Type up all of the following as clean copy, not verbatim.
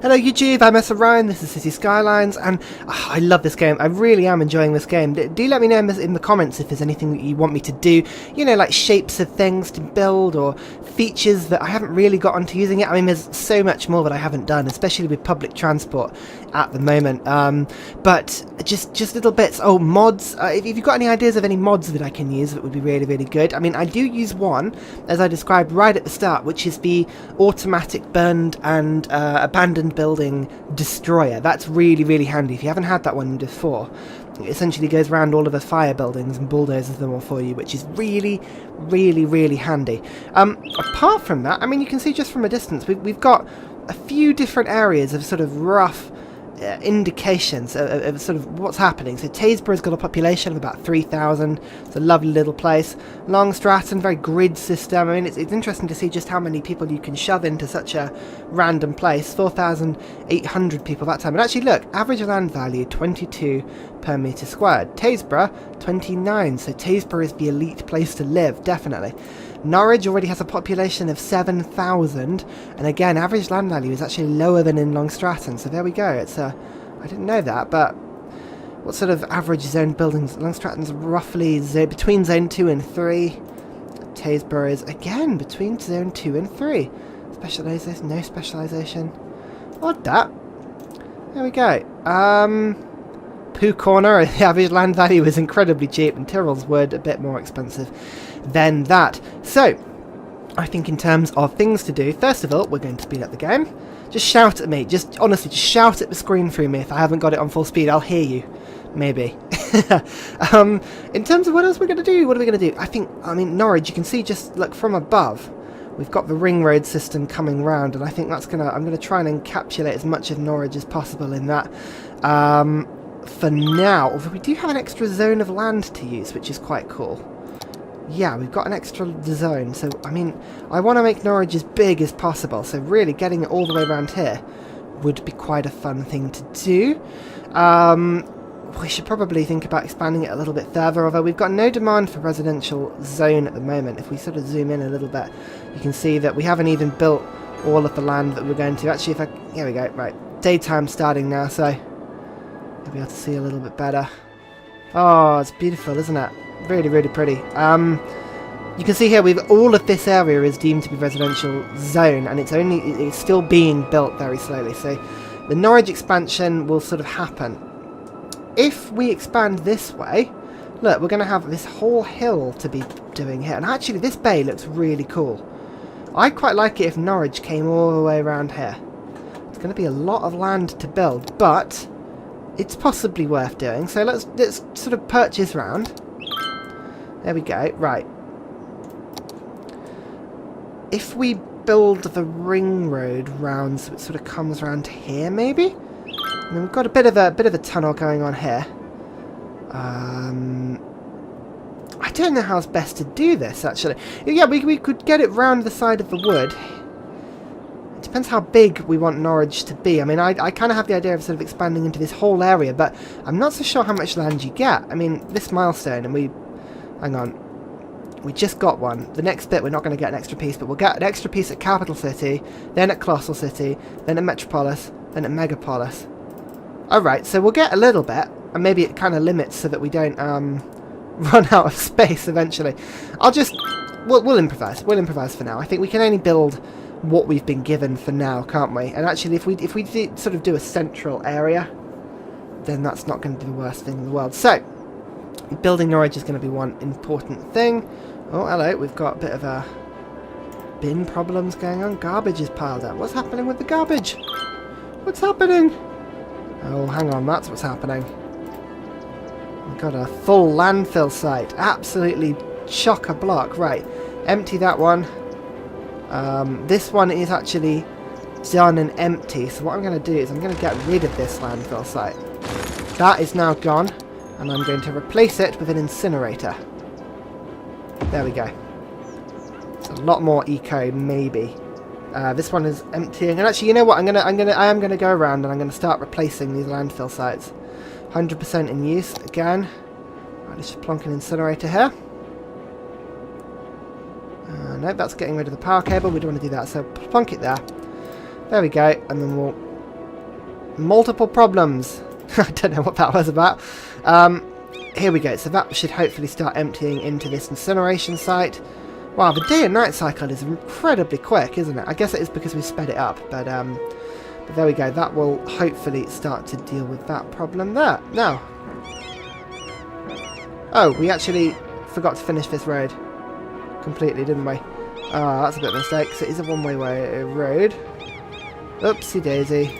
Hello YouTube, I'm Ryan, this is City Skylines, and I love this game. I really am enjoying this game. Do let me know in the comments if there's anything that you want me to do, you know, like shapes of things to build or features that I haven't really got onto using it. I mean, there's so much more that I haven't done, especially with public transport at the moment. But just little bits. Oh, mods. If you've got any ideas of any mods that I can use, that would be really, really good. I mean, I do use one, as I described right at the start, which is the automatic burned and abandoned building destroyer. That's really, really handy. If you haven't had that one before, it essentially goes around all of the fire buildings and bulldozes them all for you, which is really, really, really handy. Apart from that, I mean, you can see just from a distance, we've got a few different areas of sort of rough indications of sort of what's happening. So Tasburgh's got a population of about 3,000. It's a lovely little place. Long Stratton, very grid system. I mean, it's interesting to see just how many people you can shove into such a random place. 4,800 people that time. And actually, look, average land value 22 per metre squared. Tasburgh 29. So Tasburgh is the elite place to live, definitely. Norwich already has a population of 7,000, and again, average land value is actually lower than in Long Stratton, so there we go. It's I didn't know that, but what sort of average zone buildings? Long Stratton's roughly between zone 2 and 3. Tasburgh is, again, between zone 2 and 3. Specialisation, no specialisation. Odd that. There we go. Pooh Corner, the average land value is incredibly cheap, and Tyrrell's Wood a bit more expensive than that. So, I think in terms of things to do, first of all, we're going to speed up the game. Just shout at me. Just, honestly, just shout at the screen through me if I haven't got it on full speed. I'll hear you. Maybe. In terms of what else we're going to do, what are we going to do? I mean, Norwich, you can see just, look, from above, we've got the ring road system coming round, and I think that's going to, I'm going to try and encapsulate as much of Norwich as possible in that. For now, although we do have an extra zone of land to use, which is quite cool. Yeah, we've got an extra zone, so, I mean, I want to make Norwich as big as possible, so really getting it all the way around here would be quite a fun thing to do. We should probably think about expanding it a little bit further, although we've got no demand for residential zone at the moment. If we sort of zoom in a little bit, you can see that we haven't even built all of the land that we're going to. Actually, if I... Here we go, right. Daytime starting now, so you'll be able to see a little bit better. Oh, it's beautiful, isn't it? Really, really pretty. You can see here all of this area is deemed to be residential zone, and it's still being built very slowly. So the Norwich expansion will sort of happen. If we expand this way, look, we're going to have this whole hill to be doing here. And actually, this bay looks really cool. I'd quite like it if Norwich came all the way around here. It's going to be a lot of land to build, but it's possibly worth doing. So let's sort of purchase round. There we go. Right. If we build the ring road round so it sort of comes around here, maybe? I mean, we've got a bit of a tunnel going on here. I don't know how it's best to do this, actually. Yeah, we could get it round the side of the wood. It depends how big we want Norwich to be. I mean, I kind of have the idea of sort of expanding into this whole area, but I'm not so sure how much land you get. I mean, this milestone, and we... Hang on. We just got one. The next bit, we're not going to get an extra piece, but we'll get an extra piece at Capital City, then at Colossal City, then at Metropolis, then at Megapolis. Alright, so we'll get a little bit, and maybe it kind of limits so that we don't run out of space eventually. We'll improvise. We'll improvise for now. I think we can only build what we've been given for now, can't we? And actually, if we sort of do a central area, then that's not going to be the worst thing in the world. So, building Norwich is going to be one important thing. Oh, hello, we've got a bit of a bin problems going on. Garbage is piled up. What's happening with the garbage? What's happening? Oh, hang on, that's what's happening. We've got a full landfill site. Absolutely chock-a-block. Right, empty that one. This one is actually done and empty. So what I'm going to do is I'm going to get rid of this landfill site. That is now gone. And I'm going to replace it with an incinerator. There we go. It's a lot more eco, maybe. This one is emptying. And actually, you know what? I am gonna go around and I'm gonna start replacing these landfill sites. 100% in use again. Right, let's just plonk an incinerator here. Nope, that's getting rid of the power cable. We don't want to do that, so plonk it there. There we go, and then we'll multiple problems. I don't know what that was about. Here we go. So that should hopefully start emptying into this incineration site. Wow, the day and night cycle is incredibly quick, isn't it? I guess it is because we sped it up, but there we go. That will hopefully start to deal with that problem there. Now, oh, we actually forgot to finish this road completely, didn't we? Ah, that's a bit of a mistake. So it is a one-way road. Oopsie daisy.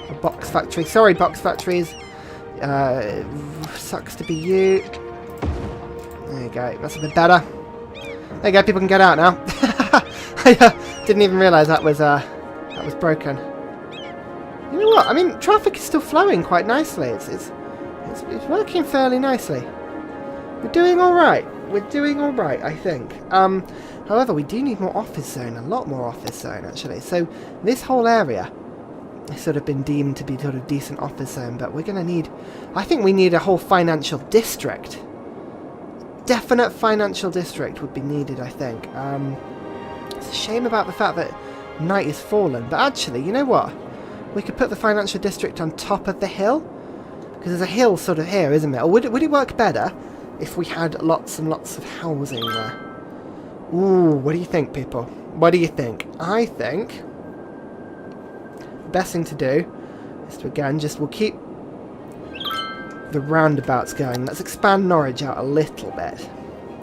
A box factory. Sorry, box factories. Sucks to be you. There you go. That's a bit better. There you go. People can get out now. I didn't even realise that was broken. You know what? I mean, traffic is still flowing quite nicely. It's working fairly nicely. We're doing all right. We're doing all right, I think. However, we do need more office zone. A lot more office zone, actually. So this whole area has sort of been deemed to be sort of decent office zone, but we're going to need... I think we need a whole financial district. Definite financial district would be needed, I think. It's a shame about the fact that night is fallen, but actually, you know what? We could put the financial district on top of the hill, because there's a hill sort of here, isn't there? Or would it work better if we had lots and lots of housing there? Ooh, what do you think, people? What do you think? I think the best thing to do is to, again, we'll keep the roundabouts going. Let's expand Norwich out a little bit,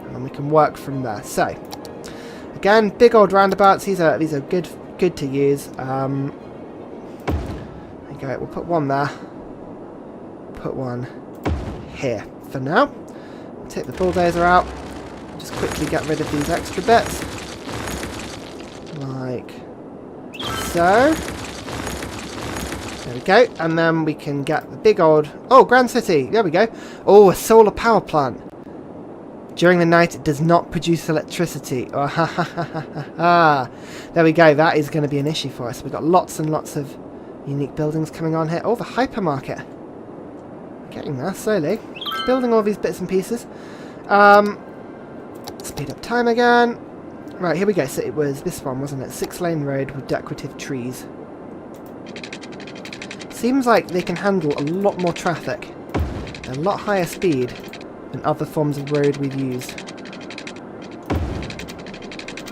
and then we can work from there. So, again, big old roundabouts. These are good to use. There you go. We'll put one there. Put one here for now. We'll take the bulldozer out. Just quickly get rid of these extra bits, like so. There we go, and then we can get the big old... Oh, Grand City! There we go. Oh, a solar power plant. During the night, it does not produce electricity. Oh, ha ha ha ha ha. There we go. That is going to be an issue for us. We've got lots and lots of unique buildings coming on here. Oh, the hypermarket. Getting there slowly. Building all these bits and pieces. Speed up time again. Right, here we go. So it was this one, wasn't it? 6-lane road with decorative trees. Seems like they can handle a lot more traffic, a lot higher speed than other forms of road we've used.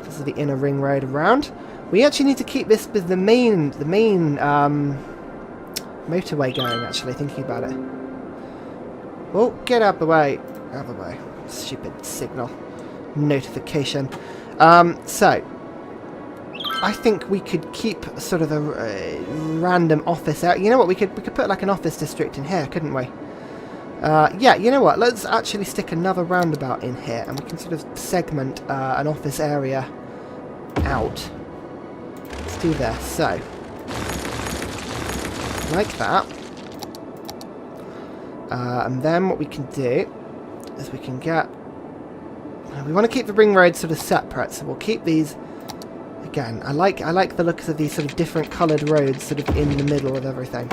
This is the inner ring road around. We actually need to keep this with the main motorway going, actually, thinking about it. Oh, get out of the way. Out of the way. Stupid signal. Notification. So, I think we could keep sort of a random office out. You know what? We could put like an office district in here, couldn't we? Yeah, you know what? Let's actually stick another roundabout in here, and we can sort of segment an office area out. Let's do this. So, like that. And then what we can do is we can get... We want to keep the ring roads sort of separate, so we'll keep these... Again, I like the looks of these sort of different coloured roads sort of in the middle of everything.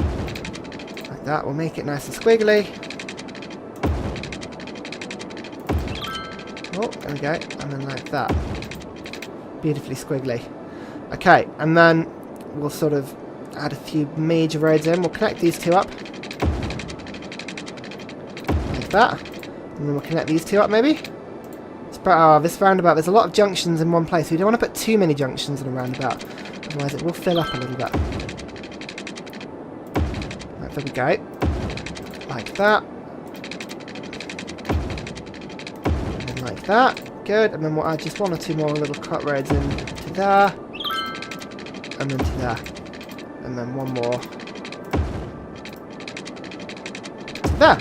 Like that, we'll make it nice and squiggly. Oh, there we go. And then like that. Beautifully squiggly. Okay, and then we'll sort of add a few major roads in. We'll connect these two up. Like that. And then we'll connect these two up maybe. This roundabout, there's a lot of junctions in one place. We don't want to put too many junctions in a roundabout, otherwise it will fill up a little bit. Right, there we go. Like that. And like that. Good. And then we'll add just one or two more little cut roads in to there. And then to there. And then one more. To there.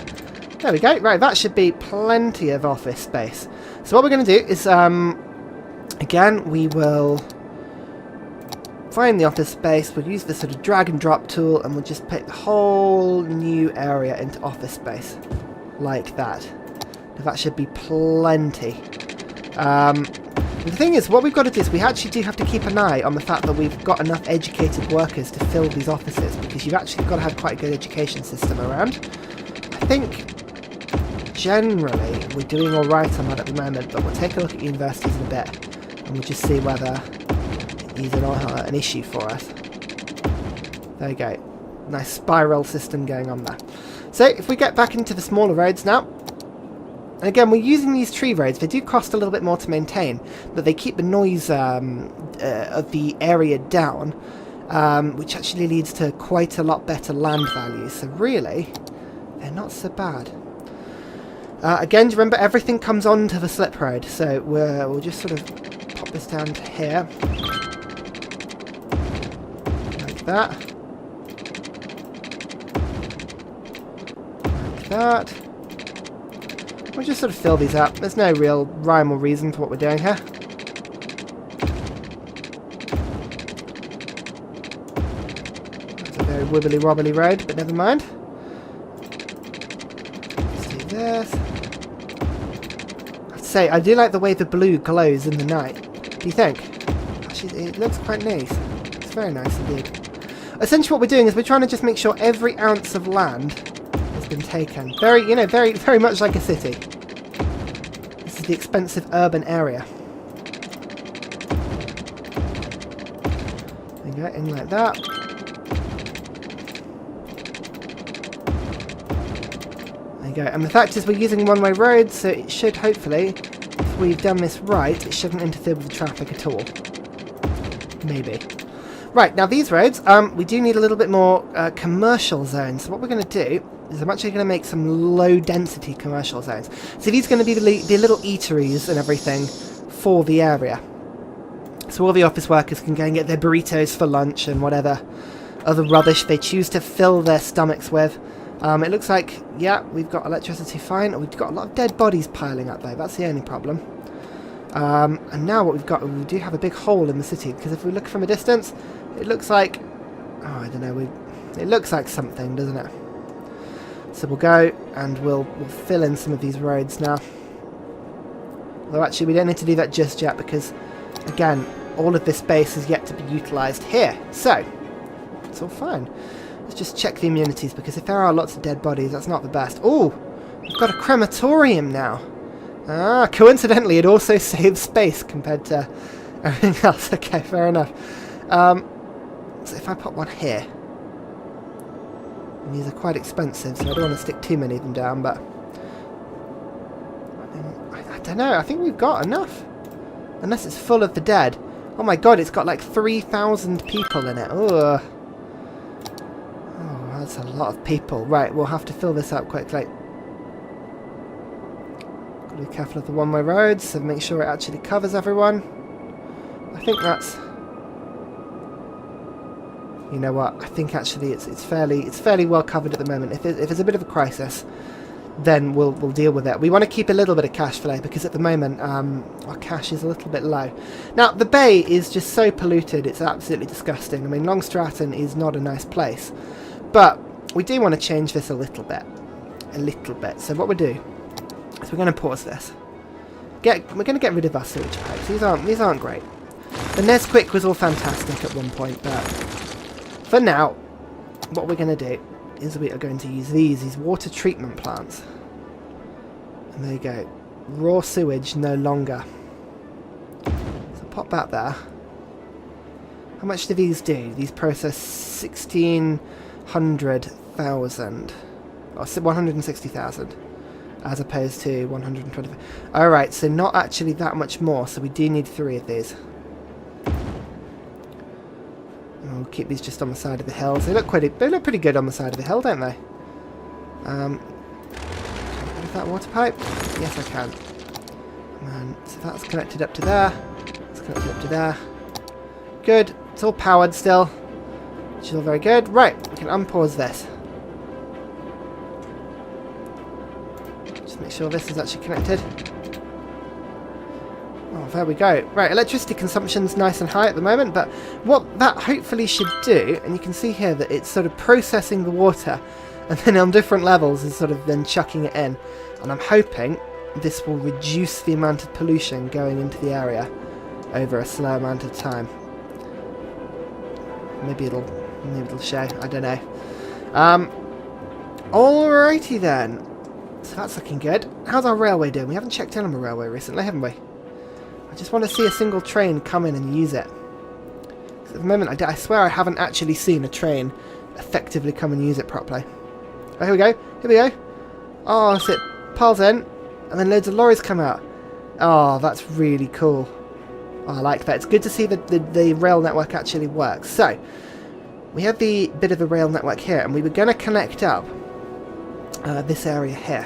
There we go. Right, that should be plenty of office space. So what we're going to do is, again, we will find the office space, we'll use this sort of drag and drop tool, and we'll just put the whole new area into office space, like that. Now that should be plenty. The thing is, what we've got to do is we actually do have to keep an eye on the fact that we've got enough educated workers to fill these offices, because you've actually got to have quite a good education system around. I think... Generally, we're doing alright on that at the moment, but we'll take a look at universities in a bit, and we'll just see whether it is an issue for us. There you go. Nice spiral system going on there. So if we get back into the smaller roads now, and again, we're using these tree roads. They do cost a little bit more to maintain, but they keep the noise of the area down, which actually leads to quite a lot better land value. So really, they're not so bad. Again, remember, everything comes onto the slip road, so we'll just sort of pop this down to here. Like that. Like that. We'll just sort of fill these up. There's no real rhyme or reason for what we're doing here. That's a very wibbly-wobbly road, but never mind. Let's do this. Say, I do like the way the blue glows in the night. Do you think? Actually, it looks quite nice. It's very nice indeed. Essentially what we're doing is we're trying to just make sure every ounce of land has been taken. Very, you know, very much like a city. This is the expensive urban area. There you go, in like that. Go. And the fact is we're using one-way roads, so it should hopefully, if we've done this right, it shouldn't interfere with the traffic at all. Maybe. Right, now these roads, we do need a little bit more commercial zones. So what we're going to do is I'm actually going to make some low-density commercial zones. So these are going to be the little eateries and everything for the area. So all the office workers can go and get their burritos for lunch and whatever other rubbish they choose to fill their stomachs with. It looks like, yeah, we've got electricity fine. We've got a lot of dead bodies piling up though. That's the only problem. And now what we've got, we do have a big hole in the city, because if we look from a distance, it looks like, oh, I don't know, it looks like something, doesn't it? So we'll go and we'll fill in some of these roads now. Although actually we don't need to do that just yet, because again, all of this space is yet to be utilised here. So, it's all fine. Let's just check the immunities, because if there are lots of dead bodies, that's not the best. Oh, we've got a crematorium now. Ah, coincidentally, it also saves space compared to everything else. Okay, fair enough. So if I put one here, and these are quite expensive, so I don't want to stick too many of them down, but I don't know. I think we've got enough, unless it's full of the dead. Oh my god, it's got like 3,000 people in it. Ugh. That's a lot of people. Right, we'll have to fill this up quickly. Got to be careful of the one-way roads and make sure it actually covers everyone. I think that's... You know what? I think actually it's fairly well covered at the moment. If it's a bit of a crisis, then we'll deal with it. We want to keep a little bit of cash flow, because at the moment our cash is a little bit low. Now the bay is just so polluted; it's absolutely disgusting. I mean, Long Stratton is not a nice place. But we do want to change this a little bit. So what we'll do is we're going to pause this. We're going to get rid of our sewage pipes. These aren't great. The Nesquik was all fantastic at one point, but for now, what we're going to do is we are going to use these water treatment plants. And there you go. Raw sewage no longer. So pop that there. How much do these do? These process 1,600,000, or 160,000, as opposed to 120. Alright, so not actually that much more, so we do need 3 of these. And we'll keep these just on the side of the hills. They look pretty good on the side of the hill, don't they? Can I get rid of that water pipe? Yes, I can. And so that's connected up to there. It's connected up to there. Good. It's all powered still. Which is all very good. Right, we can unpause this. Just make sure this is actually connected. Oh, there we go. Right, electricity consumption's nice and high at the moment, but what that hopefully should do, and you can see here that it's sort of processing the water, and then on different levels is sort of then chucking it in. And I'm hoping this will reduce the amount of pollution going into the area over a slow amount of time. Maybe it'll show, I don't know. Alrighty then. So that's looking good. How's our railway doing? We haven't checked in on the railway recently, haven't we? I just want to see a single train come in and use it. 'Cause at the moment, I swear I haven't actually seen a train effectively come and use it properly. Oh, here we go. Here we go. Oh, so it piles in, and then loads of lorries come out. Oh, that's really cool. Oh, I like that. It's good to see that the rail network actually works. So, we have the bit of a rail network here, and we were going to connect up this area here.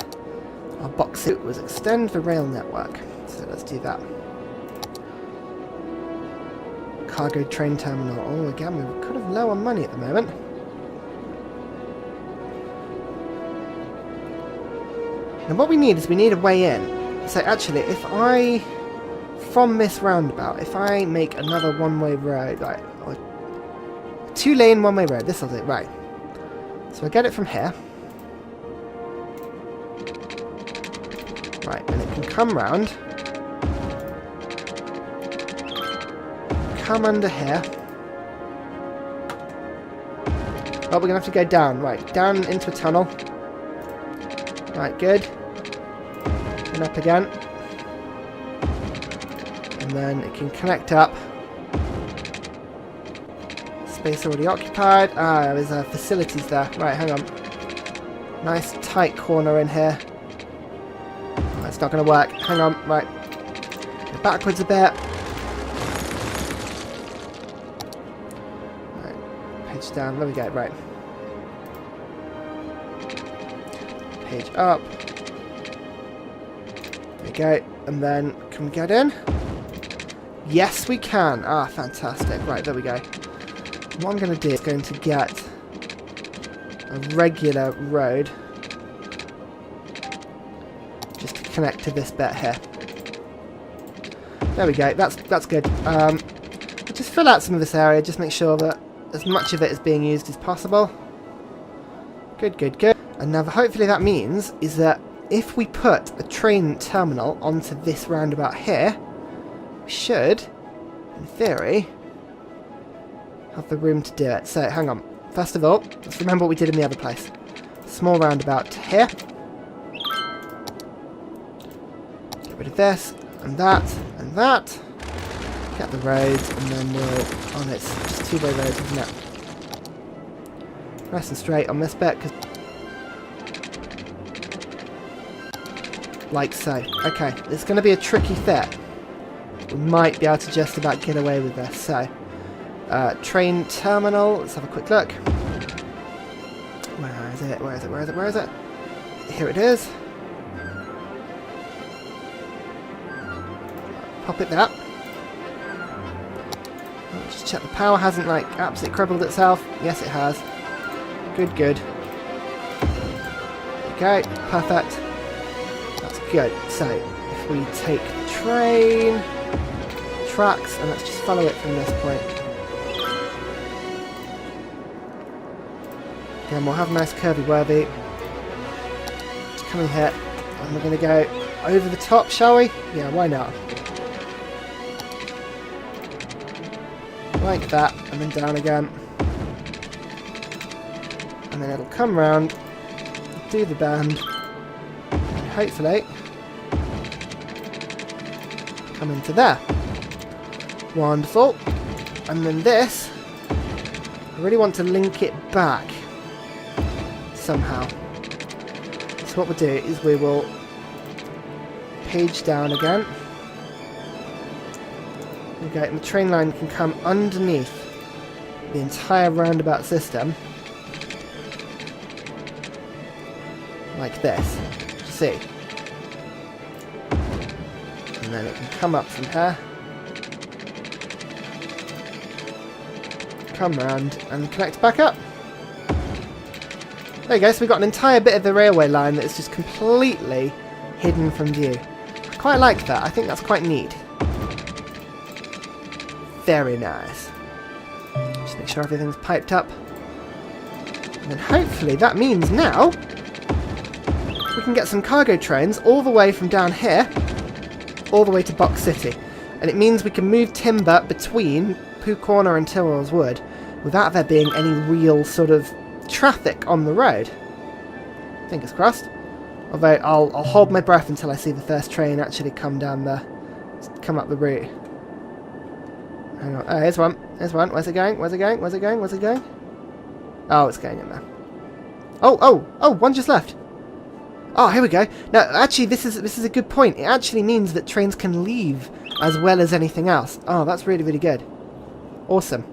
Our box suit was extend the rail network. So let's do that. Cargo train terminal. Oh, again, we're kind of low on money at the moment. And what we need is we need a way in. So actually, if I, from this roundabout, if I make another one-way road, right, or 2-lane one-way road, this will do it, right. So I get it from here. Right, and it can come round. Come under here. Oh, we're going to have to go down. Right, down into a tunnel. Right, good. And up again. And then it can connect up. Space already occupied. Ah, there's facilities there. Right, hang on. Nice tight corner in here. That's not going to work. Hang on, right. Go backwards a bit. Right, page down. There we go, right. Page up. There we go. And then, can we get in? Yes, we can. Ah, fantastic. Right, there we go. What I'm going to do is going to get a regular road. Just to connect to this bit here. There we go. That's good. Just fill out some of this area. Just make sure that as much of it is being used as possible. Good, good, good. And now hopefully that means is that if we put a train terminal onto this roundabout here, we should, in theory, have the room to do it. So hang on. First of all, let's remember what we did in the other place. Small roundabout to here. Get rid of this, and that, and that. Get the roads, and then we'll... Oh, it's just two-way roads, isn't it? Nice and straight on this bit, because... Like so. Okay, it's going to be a tricky fit. We might be able to just about get away with this. So, train terminal. Let's have a quick look. Where is it? Where is it? Where is it? Where is it? Here it is. Pop it there. Just check the power hasn't like absolutely crippled itself. Yes, it has. Good, good. Okay, perfect. That's good. So, if we take the train, tracks, and let's just follow it from this point. Again, we'll have a nice curvy worthy. Just come in here, and we're going to go over the top, shall we? Yeah, why not? Like that, and then down again. And then it'll come round, do the bend, and hopefully come into there. Wonderful. And then this, I really want to link it back somehow. So what we'll do is we will page down again. Okay, and the train line can come underneath the entire roundabout system. Like this. See? And then it can come up from here. Come round and connect back up. There you go, so we've got an entire bit of the railway line that is just completely hidden from view. I quite like that, I think that's quite neat. Very nice. Just make sure everything's piped up. And then hopefully that means now we can get some cargo trains all the way from down here all the way to Box City. And it means we can move timber between Pooh Corner and Tyrrell's Wood without there being any real sort of traffic on the road. Fingers crossed. Although I'll hold my breath until I see the first train actually come down come up the route. Hang on. Oh, here's one. Here's one. Where's it going? Where's it going? Where's it going? Where's it going? Oh, it's going in there. Oh, one just left. Oh, here we go. Now, actually, this is a good point. It actually means that trains can leave as well as anything else. Oh, that's really, really good. Awesome.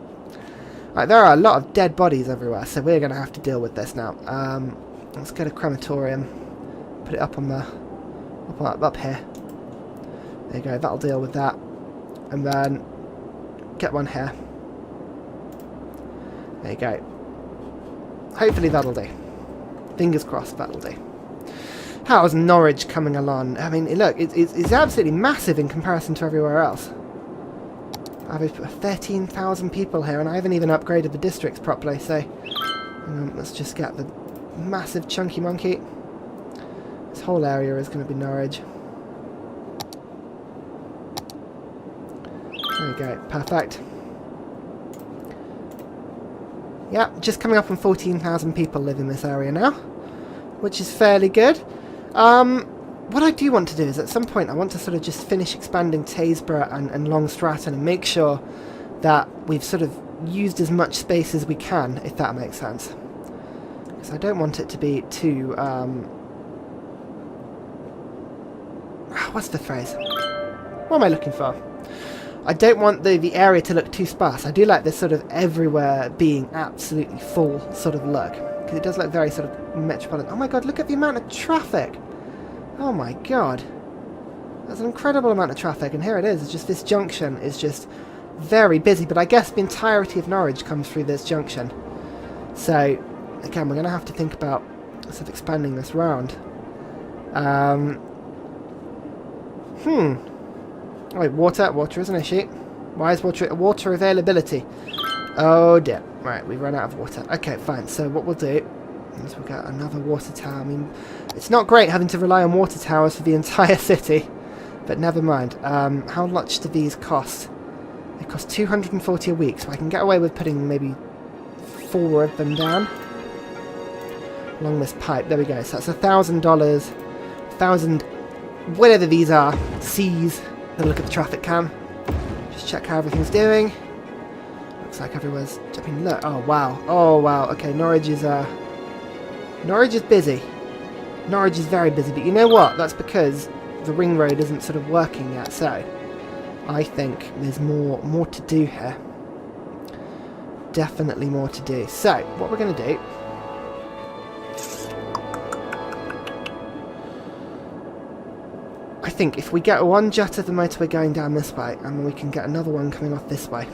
Right, there are a lot of dead bodies everywhere, so we're going to have to deal with this now. Let's go to Crematorium. Put it up on the... up here. There you go, that'll deal with that. And then get one here. There you go. Hopefully that'll do. Fingers crossed that'll do. How's Norwich coming along? I mean, look, it's absolutely massive in comparison to everywhere else. I've 13,000 people here, and I haven't even upgraded the districts properly, so... let's just get the massive chunky monkey. This whole area is going to be Norwich. There we go, perfect. Yeah, just coming up on 14,000 people live in this area now, which is fairly good. What I do want to do is at some point I want to sort of just finish expanding Tasburgh and Long Stratton and make sure that we've sort of used as much space as we can, if that makes sense. Because I don't want it to be too, what's the phrase? What am I looking for? I don't want the area to look too sparse. I do like this sort of everywhere being absolutely full sort of look. Because it does look very sort of metropolitan. Oh my god, look at the amount of traffic! Oh my god. That's an incredible amount of traffic, and here it is. It's just this junction is just very busy, but I guess the entirety of Norwich comes through this junction. So, again, we're going to have to think about sort of expanding this round. Wait, water is an issue. Why is water availability? Oh dear. Right, we've run out of water. Okay, fine. So what we'll do is we'll get another water tower. I mean, it's not great having to rely on water towers for the entire city, but never mind. How much do these cost? They cost 240 a week, so I can get away with putting maybe 4 of them down along this pipe. There we go. So that's $1,000, 1,000, whatever these are, C's. Then look at the traffic cam. Just check how everything's doing. Looks like everyone's jumping. Look, oh wow, oh wow. Okay, Norwich is busy. Norwich is very busy, but you know what? That's because the ring road isn't sort of working yet. So I think there's more to do here. Definitely more to do. So what we're going to do. I think if we get one jet of the motorway going down this way, and we can get another one coming off this way.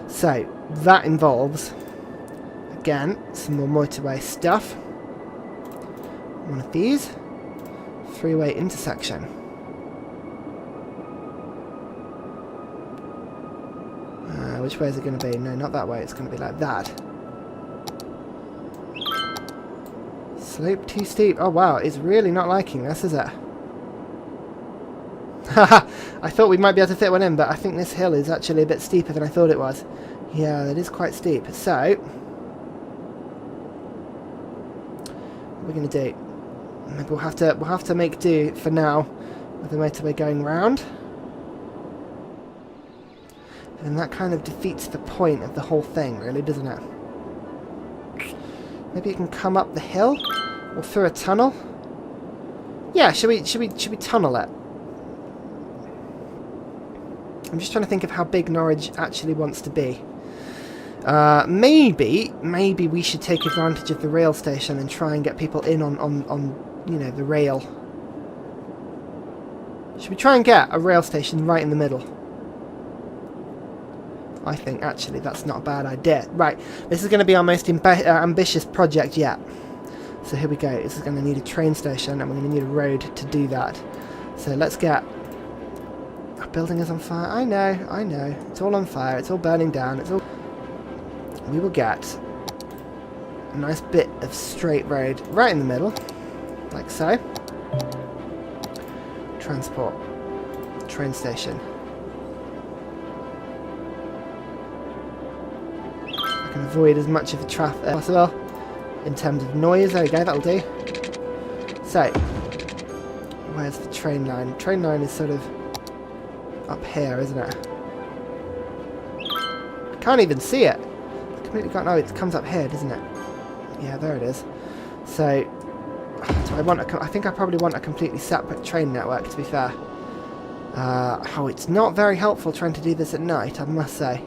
So, that involves, again, some more motorway stuff. One of these. 3-way intersection. Which way is it going to be? No, not that way. It's going to be like that. Slope too steep. Oh wow, it's really not liking this, is it? Haha, I thought we might be able to fit one in, but I think this hill is actually a bit steeper than I thought it was. Yeah, it is quite steep. So, what we're going to do? Maybe we'll have to make do for now with the motorway going round. And that kind of defeats the point of the whole thing, really, doesn't it? Maybe it can come up the hill or through a tunnel. Yeah, should we tunnel it? I'm just trying to think of how big Norwich actually wants to be. Maybe we should take advantage of the rail station and try and get people in on you know, the rail. Should we try and get a rail station right in the middle? I think actually that's not a bad idea. Right, this is going to be our most ambitious project yet. So here we go. This is going to need a train station, and we're going to need a road to do that. So let's get... Our building is on fire. I know. It's all on fire. It's all burning down. It's all... We will get a nice bit of straight road right in the middle, like so. Transport. Train station. I can avoid as much of the traffic as possible in terms of noise. There we go, that'll do. So, where's the train line? Train line is sort of up here, isn't it? I can't even see it. It's completely gone? Oh, it comes up here, doesn't it? Yeah, there it is. So, I think I probably want a completely separate train network, to be fair. Oh, it's not very helpful trying to do this at night, I must say.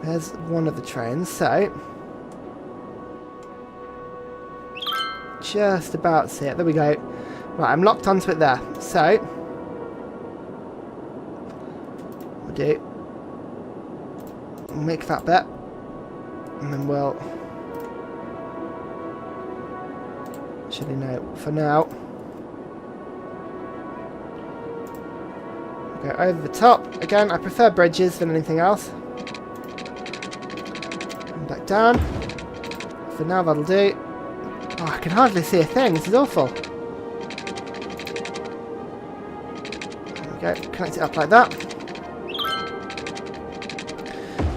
There's one of the trains, so... just about see it. There we go. Right, I'm locked onto it there. So... we'll do... we'll make that bit. And then we'll... actually, no. For now... go over the top. Again, I prefer bridges than anything else. And back down. For now, that'll do. Oh, I can hardly see a thing. This is awful. There we go. Connect it up like that.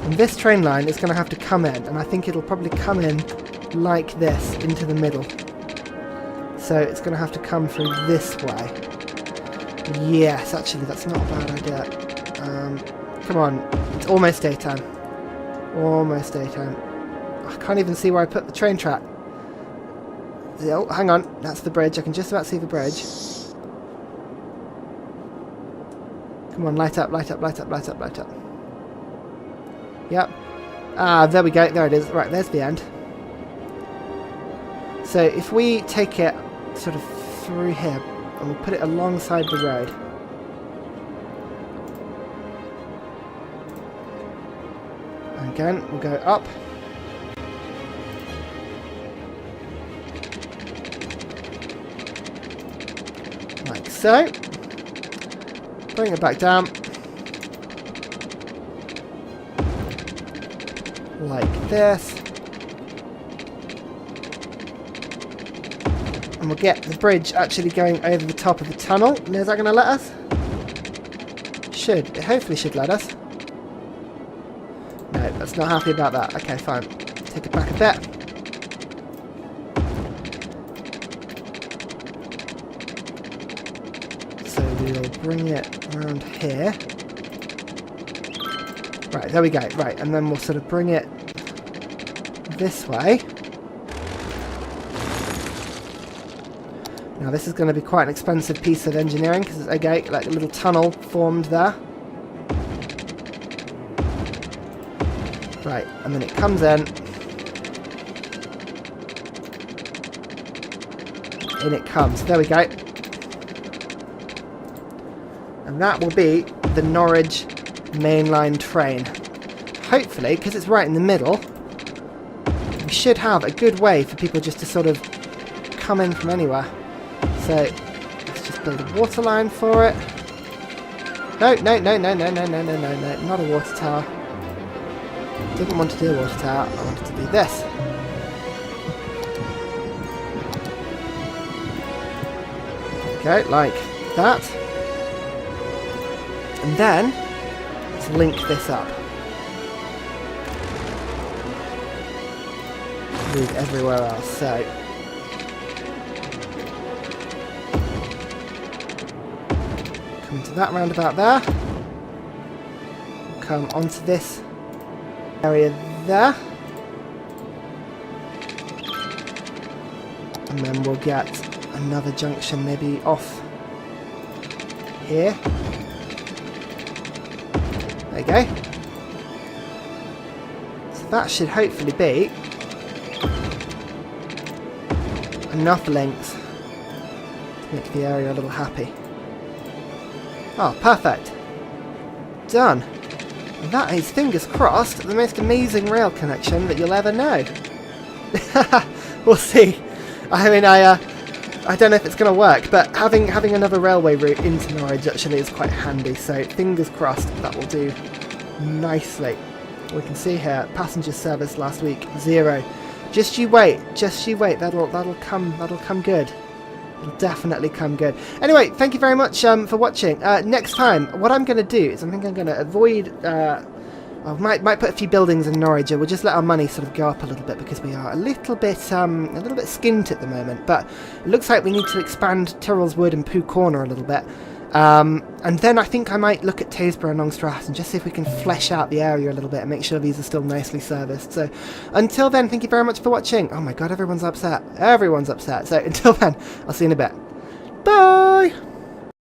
And this train line is going to have to come in. And I think it'll probably come in like this into the middle. So it's going to have to come through this way. Yes, actually, that's not a bad idea. Come on. It's almost daytime. Almost daytime. I can't even see where I put the train track. Oh, hang on. That's the bridge. I can just about see the bridge. Come on, light up, light up, light up, light up, light up. Yep. Ah, there we go. There it is. Right, there's the end. So if we take it sort of through here, and we'll put it alongside the road. And again, we'll go up. Like so. Bring it back down. Like this. And we'll get the bridge actually going over the top of the tunnel. And is that going to let us? Should. It hopefully should let us. No, that's not happy about that. Okay, fine. Take it back a bit. So we'll bring it around here. Right, there we go. Right, and then we'll sort of bring it this way. Now this is going to be quite an expensive piece of engineering because it's okay, like a little tunnel formed there. Right, and then it comes in. In it comes. There we go. And that will be the Norwich mainline train. Hopefully, because it's right in the middle, we should have a good way for people just to sort of come in from anywhere. So, let's just build a water line for it. No, no, no, no, no, no, no, no, no, no, not a water tower. Didn't want to do a water tower, I wanted to do this. Okay, like that. And then, let's link this up. Move everywhere else, so... come to that roundabout there. We'll come onto this area there. And then we'll get another junction maybe off here. There you go. So that should hopefully be enough links to make the area a little happy. Oh, perfect. Done. And that is, fingers crossed, the most amazing rail connection that you'll ever know. We'll see. I mean, I don't know if it's going to work, but having another railway route into Norwich actually is quite handy, so fingers crossed that will do nicely. We can see here, passenger service last week, 0. Just you wait, that'll come good. It'll definitely come good. Anyway, thank you very much for watching. Next time, what I'm going to do is I think I'm going to avoid... I might put a few buildings in Norwich. We'll just let our money sort of go up a little bit because we are a little bit skint at the moment. But it looks like we need to expand Tyrrell's Wood and Pooh Corner a little bit. And then I think I might look at Tasburgh and Longstrath and just see if we can flesh out the area a little bit and make sure these are still nicely serviced. So until then, thank you very much for watching. Oh my god, everyone's upset. Everyone's upset. So until then, I'll see you in a bit. Bye!